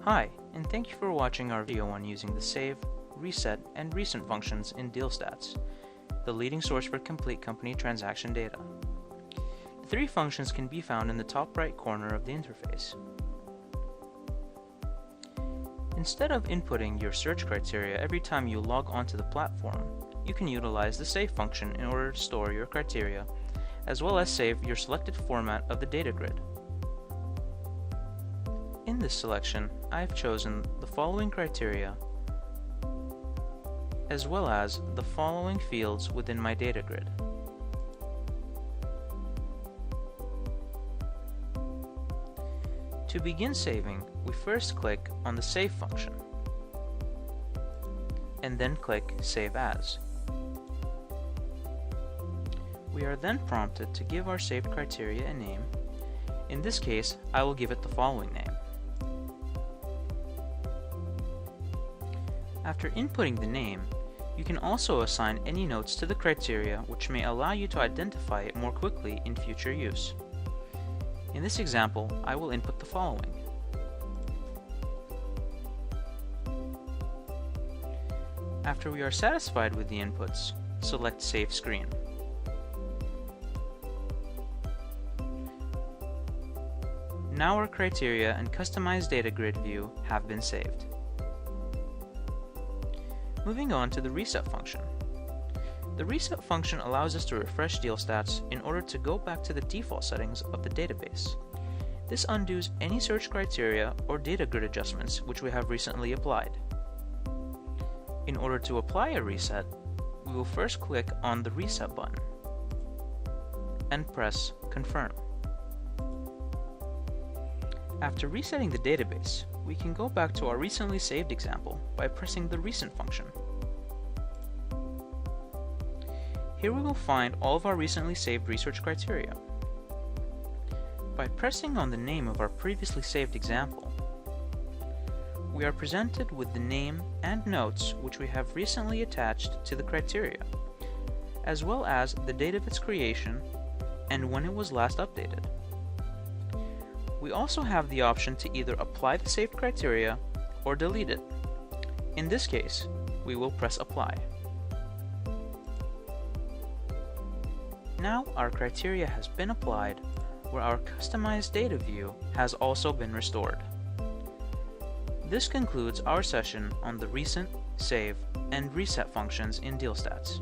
Hi, and thank you for watching our video on using the save, reset, and recent functions in DealStats, the leading source for complete company transaction data. The three functions can be found in the top right corner of the interface. Instead of inputting your search criteria every time you log onto the platform, you can utilize the save function in order to store your criteria, as well as save your selected format of the data grid. In this selection, I've chosen the following criteria, as well as the following fields within my data grid. To begin saving, we first click on the Save function, and then click Save As. We are then prompted to give our saved criteria a name. In this case, I will give it the following name. After inputting the name, you can also assign any notes to the criteria which may allow you to identify it more quickly in future use. In this example, I will input the following. After we are satisfied with the inputs, select Save Screen. Now our criteria and customized data grid view have been saved. Moving on to the reset function. The reset function allows us to refresh DealStats in order to go back to the default settings of the database. This undoes any search criteria or data grid adjustments which we have recently applied. In order to apply a reset, we will first click on the Reset button and press Confirm. After resetting the database, we can go back to our recently saved example by pressing the Recent function. Here we will find all of our recently saved research criteria. By pressing on the name of our previously saved example, we are presented with the name and notes which we have recently attached to the criteria, as well as the date of its creation and when it was last updated. We also have the option to either apply the saved criteria or delete it. In this case, we will press Apply. Now our criteria has been applied, where our customized data view has also been restored. This concludes our session on the recent, save, and reset functions in DealStats.